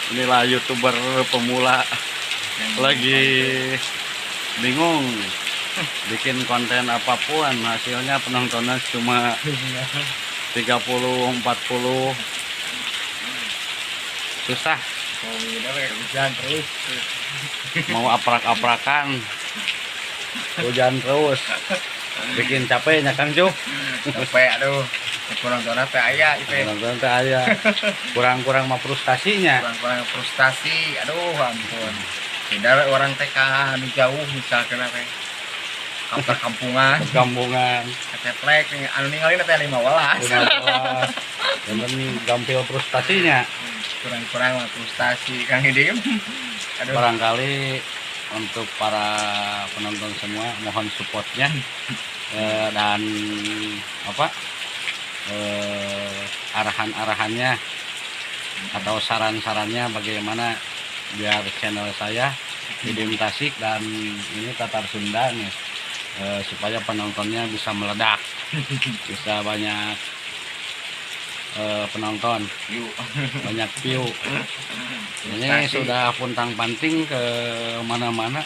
Inilah YouTuber pemula lagi bingung bikin konten apapun, hasilnya penontonnya cuma 30-40. Susah hujan terus, mau aprak-aprakan, hujan terus, bikin capeknya Kang Ju. capek aduh. Kurang-kurang teh aya itu. Penonton teh aya. Kurang-kurang mah frustasinya. Kurang-kurang frustasi. Aduh ampun. Tidak orang teh ka anu jauh misalkan teh. Kampungan. Kampungan. Keteplek anu ninggalin teh 15. Yang penting gampil frustasinya. Kurang-kurang mah frustasi Kang Idim. Aduh. Barangkali untuk para penonton semua mohon supportnya dan arahan-arahannya atau saran-sarannya bagaimana biar channel saya Idim Tasik dan ini Tatar Sunda nih supaya penontonnya bisa meledak, bisa banyak penonton, banyak view. Ini sudah puntang-panting ke mana-mana.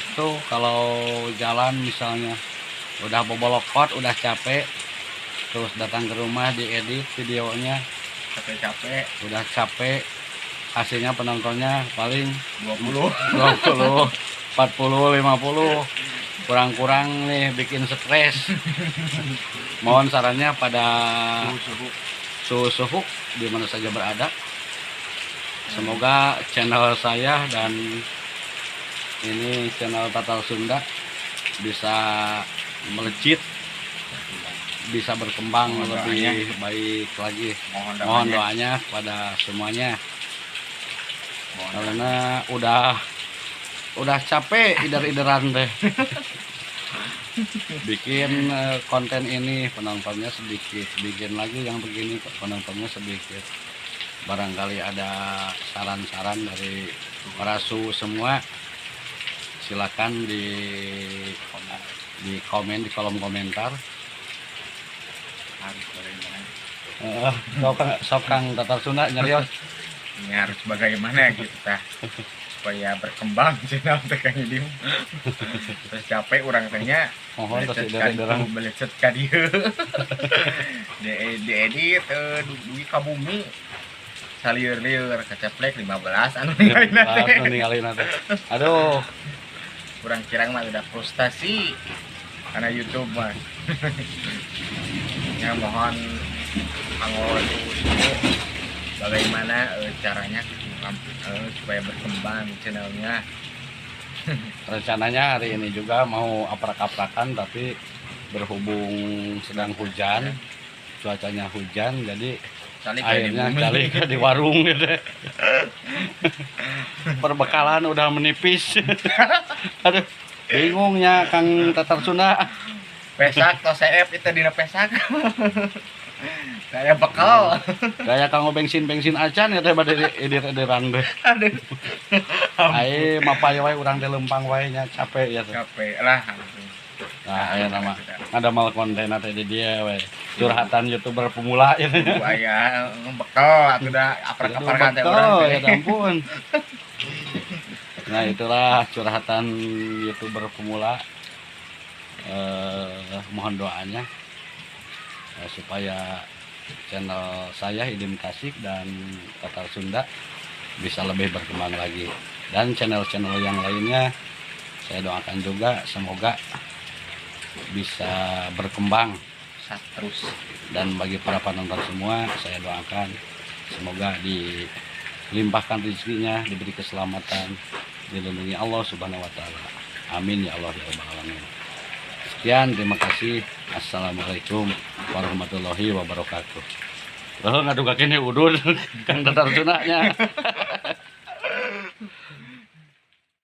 Itu kalau jalan misalnya udah bobolokot, udah capek, terus datang ke rumah diedit videonya, Capek. udah capek, hasilnya penontonnya paling 20, 40, 50, kurang-kurang nih bikin stres. Mohon sarannya pada suhu di mana saja berada. Semoga channel saya dan ini channel Tatar Sunda bisa melejit, bisa berkembang lebih baik lagi. Mohon doanya kepada semuanya. Karena udah capek ider-ideran deh. Bikin konten ini penontonnya sedikit, bikin lagi yang begini penontonnya sedikit. Barangkali ada saran-saran dari para semua, silakan di komen di kolom komentar. Sokang Tatar Sunda nyarios. Ini harus bagaimana kita supaya berkembang channel teh Kang Idim. Terus capek orang tanya Mohon belecet ka dieu. Diedit dugi ka bumi. Salieur-lieur kaceplek 15 anu ninggalin teh. Aduh, kurang kirang mah udah frustasi karena YouTube mah. Ya mohon angol bagaimana caranya supaya berkembang channelnya. Rencananya hari ini juga mau aprak-aprakan, tapi berhubung sedang hujan, cuacanya hujan, jadi akhirnya cari di warung gitu. Perbekalan udah menipis. Aduh, bingungnya Kang Tatar Sunda. Pesak atau CF itu dina pesak. Kayak bekal. Kayak kanggo bensin acan ya teh bade edir-ediran deh. Aduh. Ai mapaya wae urang teh lempang wae nya capek ya teh. Capek lah. Nah, aya nama ada mal konten teh di dia we. Curhatan YouTuber pemula ya. Aya bekal atuh da aprak-aprakan teh urang teh. Ya ampun. Nah, itulah curhatan YouTuber pemula. Mohon doanya supaya channel saya Idim Tasik dan Tatar Sunda bisa lebih berkembang lagi, dan channel-channel yang lainnya saya doakan juga semoga bisa berkembang terus. Dan bagi para penonton semua saya doakan semoga dilimpahkan rezekinya, diberi keselamatan, dilindungi Allah Subhanahu wa taala. Amin ya Allah ya rabbal alamin. Sekian, terima kasih. Assalamualaikum warahmatullahi wabarakatuh. Ngadu kakeknya udun Kang Tatar Sunda nya.